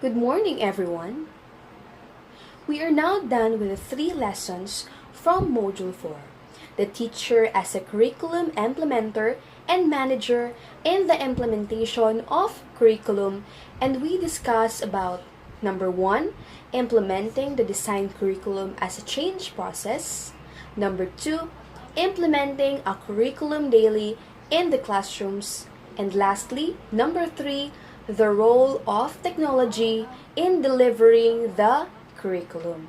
Good morning, everyone. We are now done with the three lessons from Module 4, the teacher as a curriculum implementer and manager in the implementation of curriculum, and we discussed about number 1, implementing the design curriculum as a change process, number 2, implementing a curriculum daily in the classrooms, and lastly, number 3, the role of technology in delivering the curriculum.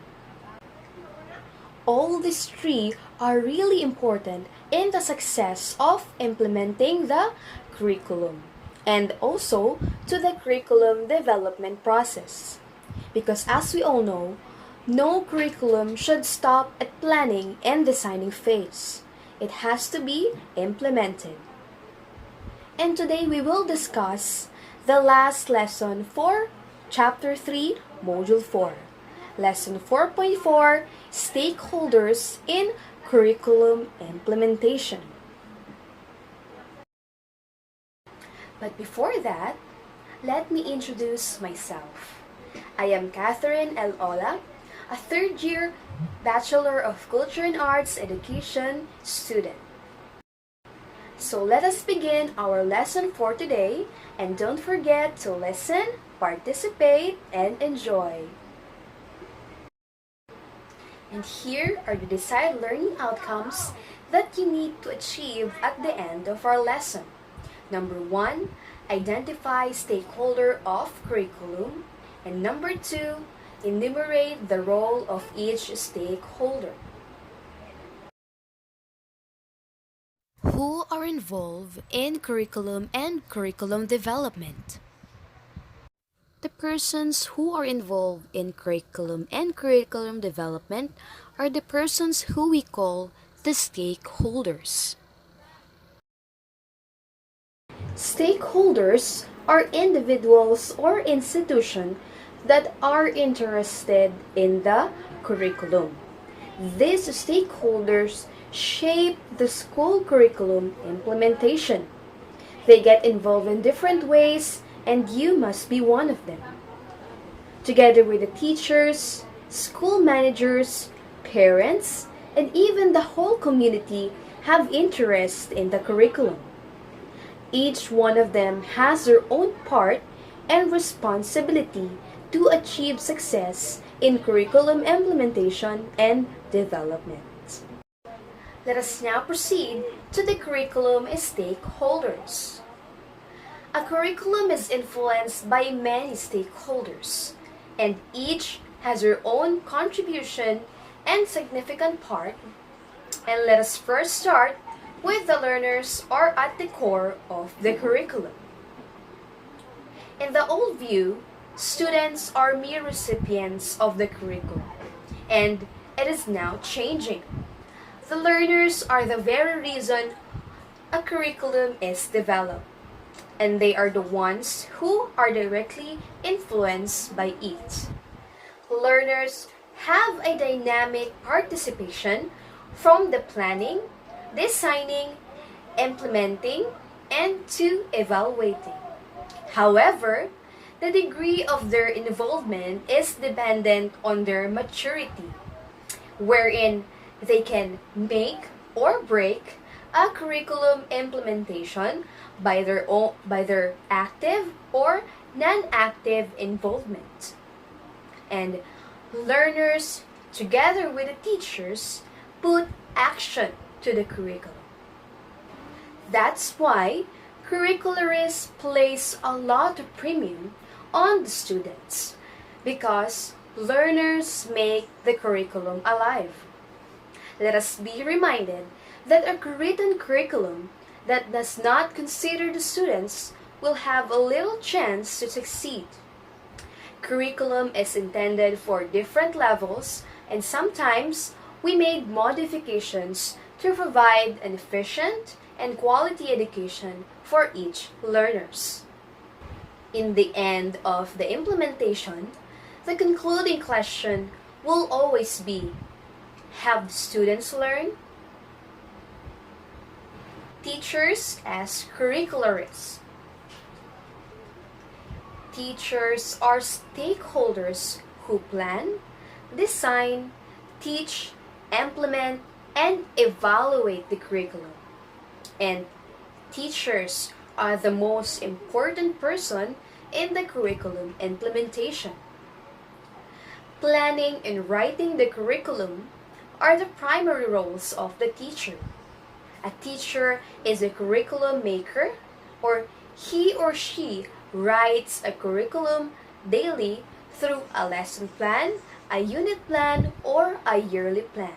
All these three are really important in the success of implementing the curriculum and also to the curriculum development process. Because as we all know, no curriculum should stop at planning and designing phase. It has to be implemented. And today we will discuss the last lesson for Chapter 3, Module 4. Lesson 4.4, Stakeholders in Curriculum Implementation. But before that, let me introduce myself. I am Catherine L. Ola, a third-year Bachelor of Culture and Arts Education student. So let us begin our lesson for today, and don't forget to listen, participate, and enjoy. And here are the desired learning outcomes that you need to achieve at the end of our lesson. Number 1, identify stakeholder of curriculum. And number 2, enumerate the role of each stakeholder. Who are involved in curriculum and curriculum development? The persons who are involved in curriculum and curriculum development are the persons who we call the stakeholders. Stakeholders are individuals or institutions that are interested in the curriculum. These stakeholders shape the school curriculum implementation. They get involved in different ways, and you must be one of them. Together with the teachers, school managers, parents, and even the whole community have interest in the curriculum. Each one of them has their own part and responsibility to achieve success in curriculum implementation and development. Let us now proceed to the curriculum stakeholders. A curriculum is influenced by many stakeholders, and each has their own contribution and significant part. And let us first start with the learners are at the core of the curriculum. In the old view, students are mere recipients of the curriculum, and it is now changing. The learners are the very reason a curriculum is developed, and they are the ones who are directly influenced by it. Learners have a dynamic participation from the planning, designing, implementing, and to evaluating. However, the degree of their involvement is dependent on their maturity, wherein they can make or break a curriculum implementation by their active or non-active involvement. And learners, together with the teachers, put action to the curriculum. That's why curricularists place a lot of premium on the students, because learners make the curriculum alive. Let us be reminded that a written curriculum that does not consider the students will have a little chance to succeed. Curriculum is intended for different levels, and sometimes we made modifications to provide an efficient and quality education for each learners. In the end of the implementation, the concluding question will always be, have the students learned? Teachers as curricularists. Teachers are stakeholders who plan, design, teach, implement, and evaluate the curriculum. And teachers are the most important person in the curriculum implementation. Planning and writing the curriculum are the primary roles of the teacher. A teacher is a curriculum maker, or he or she writes a curriculum daily through a lesson plan, a unit plan, or a yearly plan.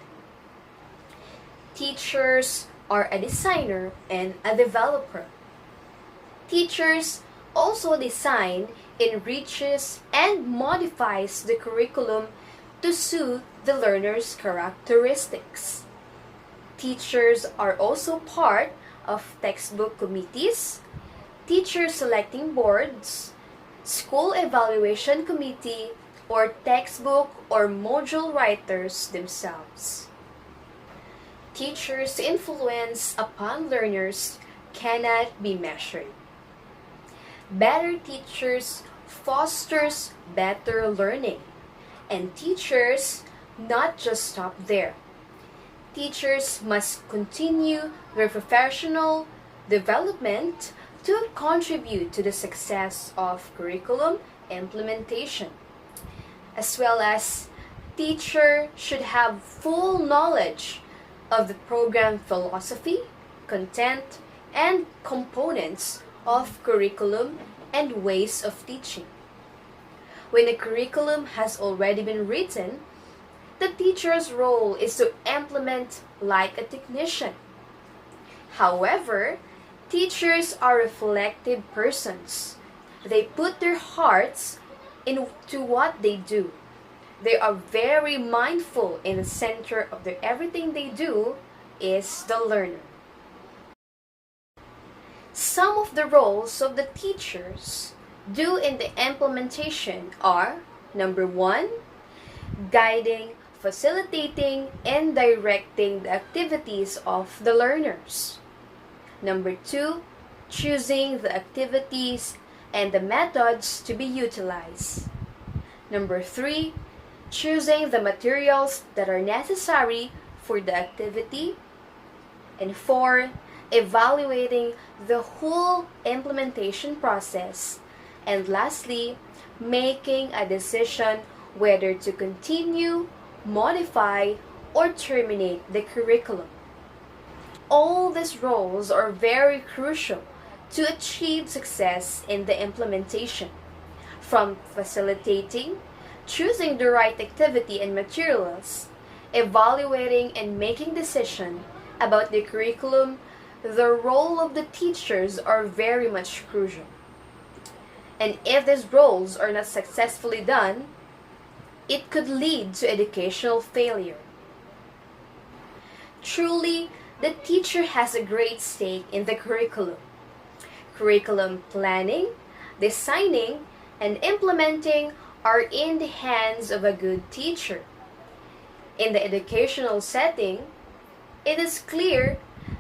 Teachers are a designer and a developer. Teachers also design, enriches, and modifies the curriculum to suit the learner's characteristics. Teachers are also part of textbook committees, teacher selecting boards, school evaluation committee, or textbook or module writers themselves. Teachers' influence upon learners cannot be measured. Better teachers fosters better learning, and teachers not just stop there. Teachers must continue their professional development to contribute to the success of curriculum implementation, as well as teacher should have full knowledge of the program philosophy, content, and components of curriculum and ways of teaching. When a curriculum has already been written, the teacher's role is to implement like a technician. However, teachers are reflective persons. They put their hearts into what they do. They are very mindful, in the center of their everything they do is the learner. Some of the roles of the teachers due in the implementation are: number 1, guiding, facilitating, and directing the activities of the learners. Number 2, choosing the activities and the methods to be utilized. Number 3, choosing the materials that are necessary for the activity. And 4, evaluating the whole implementation process. And lastly, making a decision whether to continue, modify, or terminate the curriculum. All these roles are very crucial to achieve success in the implementation, from facilitating, choosing the right activity and materials, evaluating and making decision about the curriculum. The role of the teachers are very much crucial. And if these roles are not successfully done, it could lead to educational failure. Truly, the teacher has a great stake in the curriculum. Curriculum planning, designing, and implementing are in the hands of a good teacher. In the educational setting, it is clear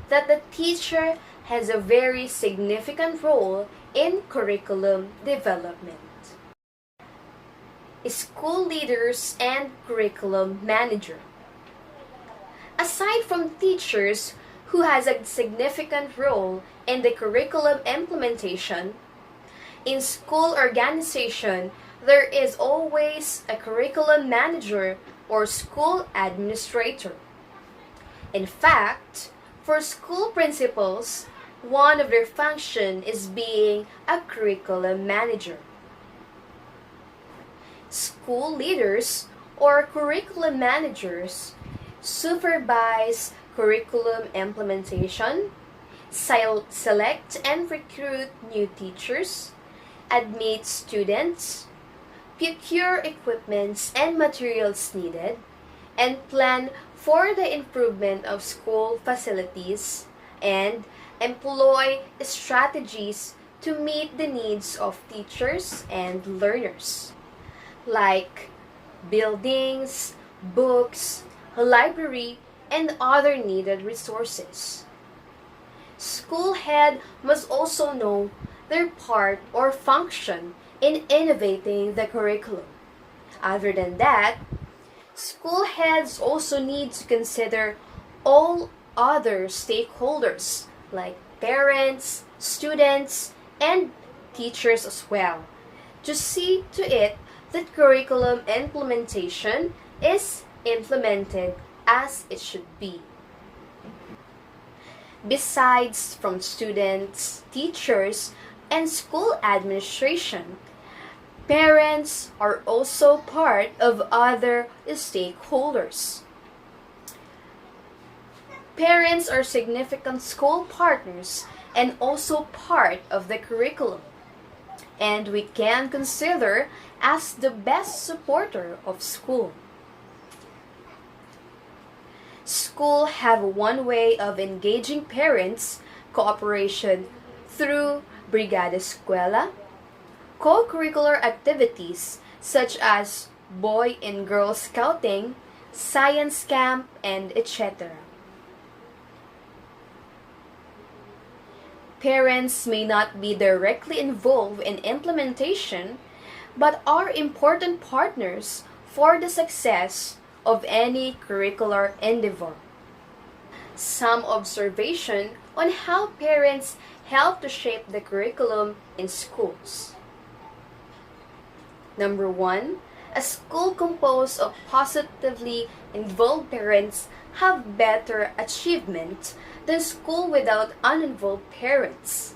that the teacher has a very significant role in curriculum development. School leaders and curriculum manager. Aside from teachers who has a significant role in the curriculum implementation, in school organization, there is always a curriculum manager or school administrator. In fact, for school principals, one of their function is being a curriculum manager. School leaders or curriculum managers supervise curriculum implementation, select and recruit new teachers, admit students, procure equipments and materials needed, and plan for the improvement of school facilities, and employ strategies to meet the needs of teachers and learners, like buildings, books, a library, and other needed resources. School head must also know their part or function in innovating the curriculum. Other than that, school heads also need to consider all other stakeholders like parents, students, and teachers as well to see to it that curriculum implementation is implemented as it should be. Besides from students, teachers, and school administration, parents are also part of other stakeholders. Parents are significant school partners and also part of the curriculum, and we can consider as the best supporter of school. School have one way of engaging parents cooperation through Brigada Eskwela, co-curricular activities such as Boy and Girl Scouting, Science Camp, and etc. Parents may not be directly involved in implementation, but are important partners for the success of any curricular endeavor. Some observation on how parents help to shape the curriculum in schools. Number 1, a school composed of positively involved parents have better achievement than school without uninvolved parents.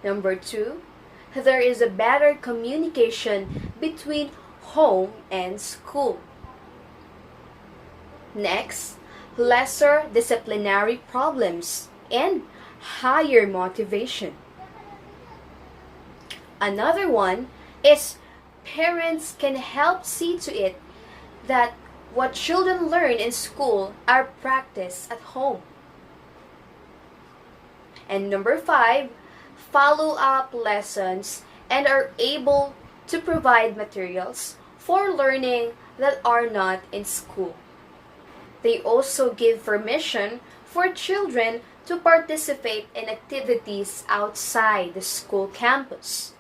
Number 2, there is a better communication between home and school. Next, lesser disciplinary problems and higher motivation. Another one is parents can help see to it that what children learn in school are practiced at home. And number 5, follow-up lessons and are able to provide materials for learning that are not in school. They also give permission for children to participate in activities outside the school campus.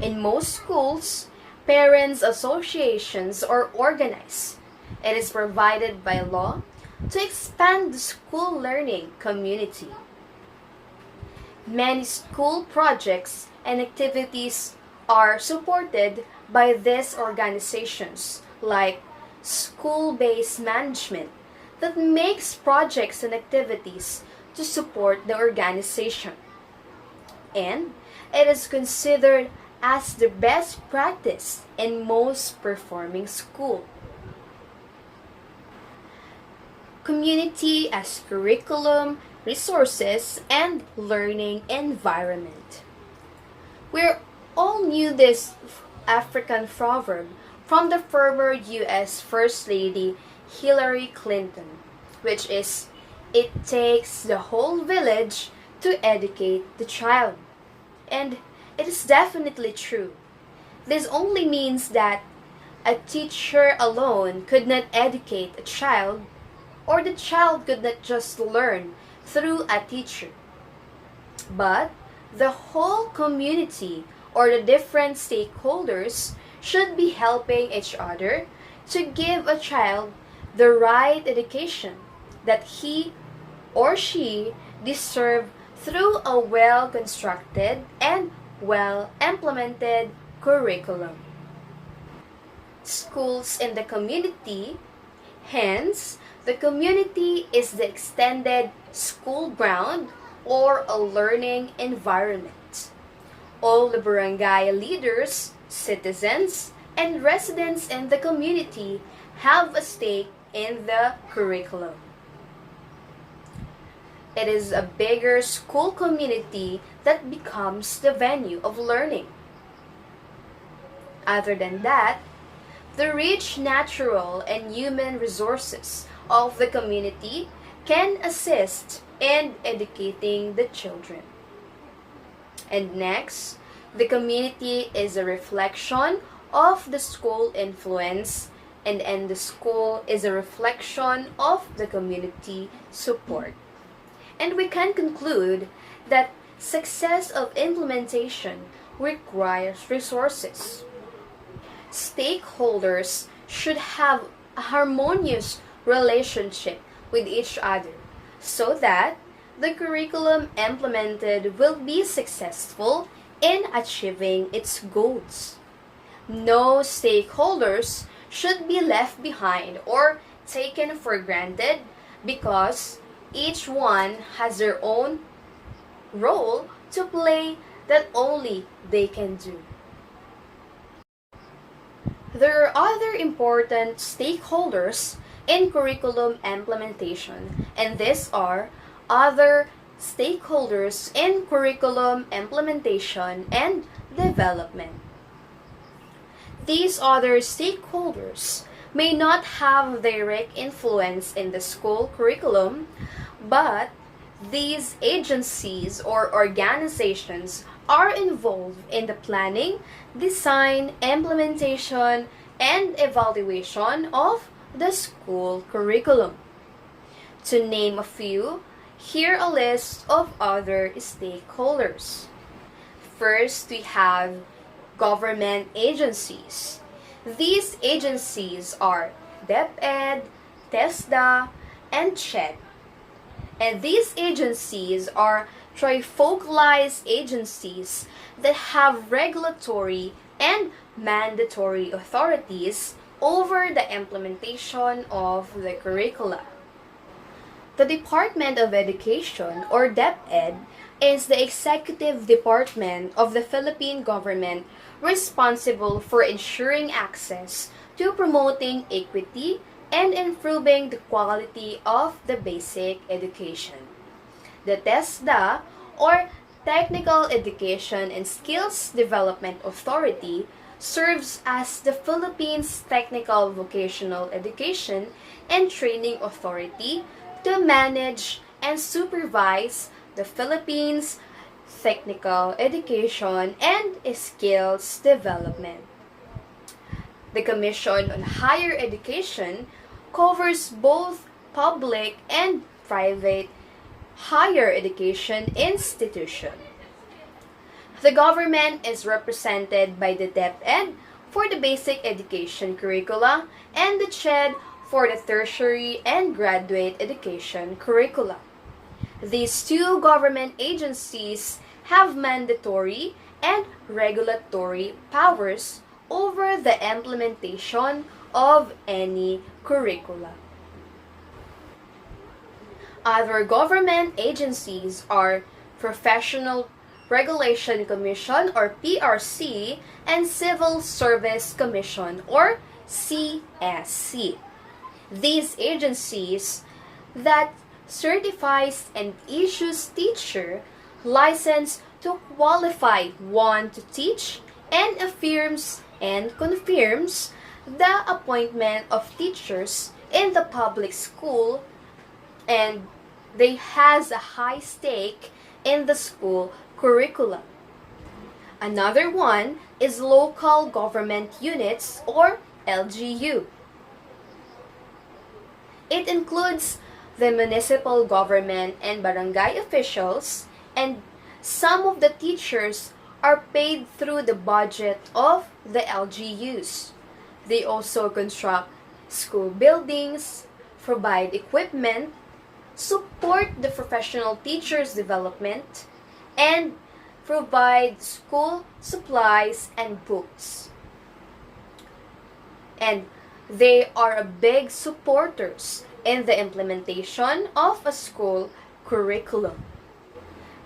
In most schools, parents' associations are organized. It is provided by law to expand the school learning community. Many school projects and activities are supported by these organizations like school-based management that makes projects and activities to support the organization. And it is considered as the best practice in most performing school. Community as curriculum, resources, and learning environment. We all knew this African proverb from the former U.S. First Lady Hillary Clinton, which is, "It takes the whole village to educate the child." And it is definitely true. This only means that a teacher alone could not educate a child, or the child could not just learn through a teacher. But the whole community or the different stakeholders should be helping each other to give a child the right education that he or she deserves through a well-constructed and well-implemented curriculum. Schools in the community, hence, the community is the extended school ground or a learning environment. All the barangay leaders, citizens, and residents in the community have a stake in the curriculum. It is a bigger school community that becomes the venue of learning. Other than that, the rich natural and human resources of the community can assist in educating the children. And next, the community is a reflection of the school influence, and the school is a reflection of the community support. And we can conclude that success of implementation requires resources. Stakeholders should have a harmonious relationship with each other so that the curriculum implemented will be successful in achieving its goals. No stakeholders should be left behind or taken for granted because each one has their own role to play that only they can do. There are other important stakeholders in curriculum implementation, and these are other stakeholders in curriculum implementation and development. These other stakeholders may not have direct influence in the school curriculum, but these agencies or organizations are involved in the planning, design, implementation, and evaluation of the school curriculum. To name a few, here a list of other stakeholders. First, we have government agencies. These agencies are DepEd, TESDA, and CHED. And these agencies are trifocalized agencies that have regulatory and mandatory authorities over the implementation of the curricula. The Department of Education, or DepEd, is the executive department of the Philippine government responsible for ensuring access to promoting equity and improving the quality of the basic education. The TESDA, or Technical Education and Skills Development Authority, serves as the Philippines Technical Vocational Education and Training Authority to manage and supervise the Philippines technical education and skills development. The Commission on Higher Education covers both public and private higher education institution. The government is represented by the DepEd for the basic education curricula and the CHED for the tertiary and graduate education curricula. These two government agencies have mandatory and regulatory powers over the implementation of any curricula. Other government agencies are Professional Regulation Commission, or PRC, and Civil Service Commission, or CSC. These agencies that certifies and issues teacher license to qualify one to teach and affirms and confirms the appointment of teachers in the public school, and they has a high stake in the school curriculum. Another one is local government units, or LGU. It includes the municipal government and barangay officials, and some of the teachers are paid through the budget of the LGUs. They also construct school buildings, provide equipment, support the professional teachers' development, and provide school supplies and books. And they are big supporters in the implementation of a school curriculum.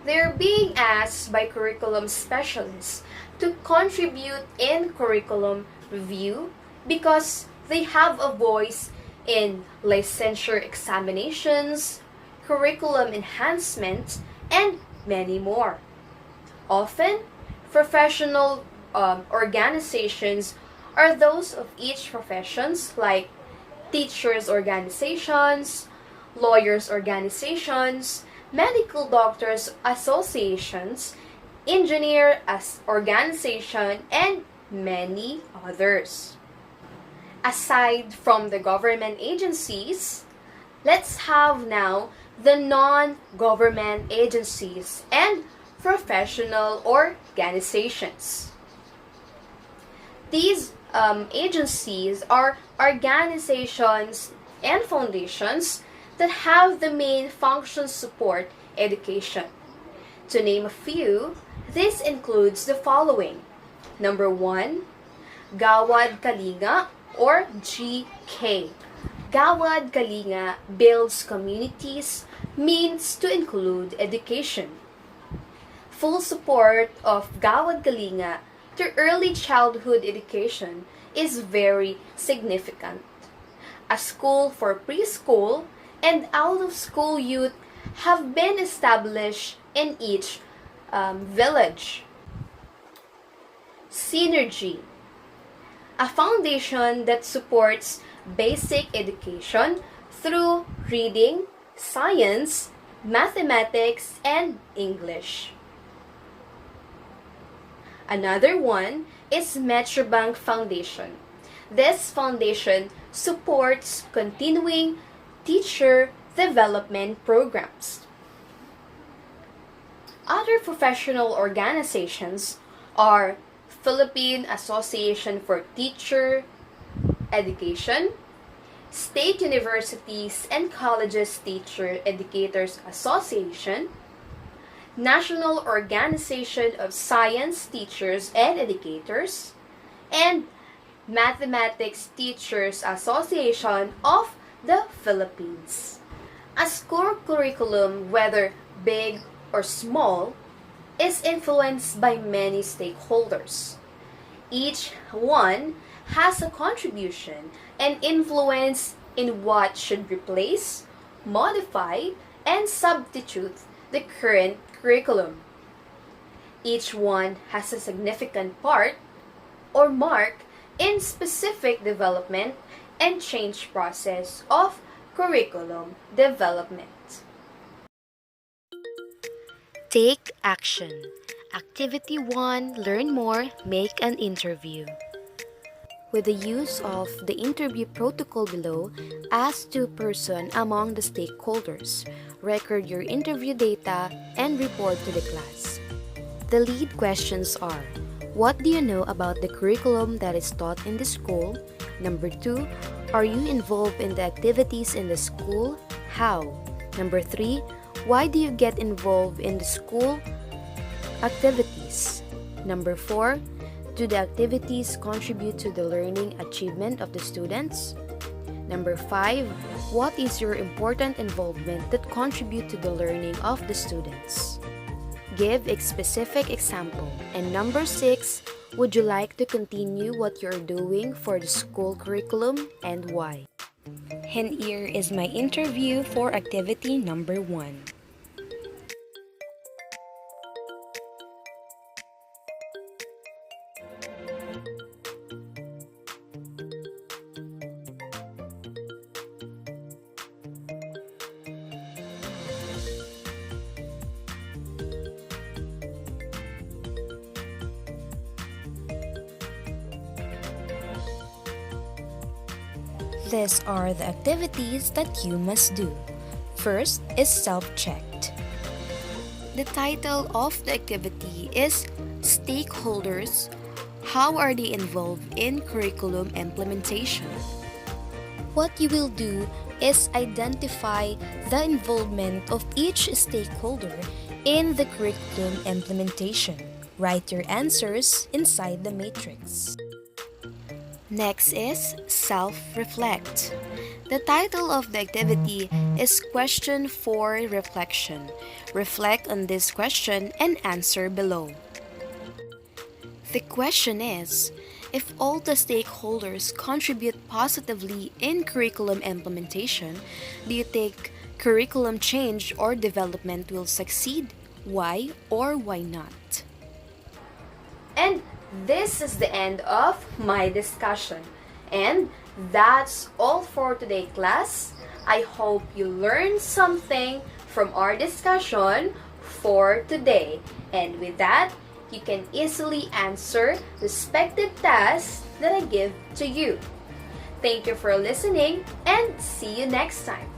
They are being asked by curriculum specialists to contribute in curriculum review because they have a voice in licensure examinations, curriculum enhancement, and many more. Often, professional organizations are those of each professions, like teachers organizations, lawyers organizations, medical doctors associations, engineer organization, and many others. Aside from the government agencies, let's have now the non-government agencies and professional organizations. These agencies are organizations and foundations that have the main function support education. To name a few, this includes the following. Number 1, Gawad Kalinga or GK. Gawad Kalinga builds communities means to include education. Full support of Gawad Kalinga to early childhood education is very significant. A school for preschool and out-of-school youth have been established in each village. Synergy, a foundation that supports basic education through reading, science, mathematics, and English. Another one is Metrobank Foundation. This foundation supports continuing teacher development programs. Other professional organizations are Philippine Association for Teacher Education, State Universities and Colleges Teacher Educators Association, National Organization of Science Teachers and Educators, and Mathematics Teachers Association of the Philippines. A school curriculum, whether big or small, is influenced by many stakeholders. Each one has a contribution and influence in what should replace, modify, and substitute the current curriculum. Each one has a significant part or mark in specific development and change process of curriculum development. Take action. Activity 1, learn more, make an interview. With the use of the interview protocol below, ask 2 persons among the stakeholders, record your interview data, and report to the class. The lead questions are: what do you know about the curriculum that is taught in the school? Number 2, are you involved in the activities in the school? How? Number 3, why do you get involved in the school activities? Number 4, do the activities contribute to the learning achievement of the students? Number 5, what is your important involvement that contribute to the learning of the students? Give a specific example. And number 6, would you like to continue what you're doing for the school curriculum and why? And here is my interview for activity number 1. These are the activities that you must do. First is self-checked. The title of the activity is Stakeholders. How are they involved in curriculum implementation? What you will do is identify the involvement of each stakeholder in the curriculum implementation. Write your answers inside the matrix. Next is self-reflect. The title of the activity is Question for Reflection. Reflect on this question and answer below. The question is, if all the stakeholders contribute positively in curriculum implementation, do you think curriculum change or development will succeed? Why or why not? And this is the end of my discussion. And that's all for today, class. I hope you learned something from our discussion for today. And with that, you can easily answer respective tasks that I give to you. Thank you for listening and see you next time.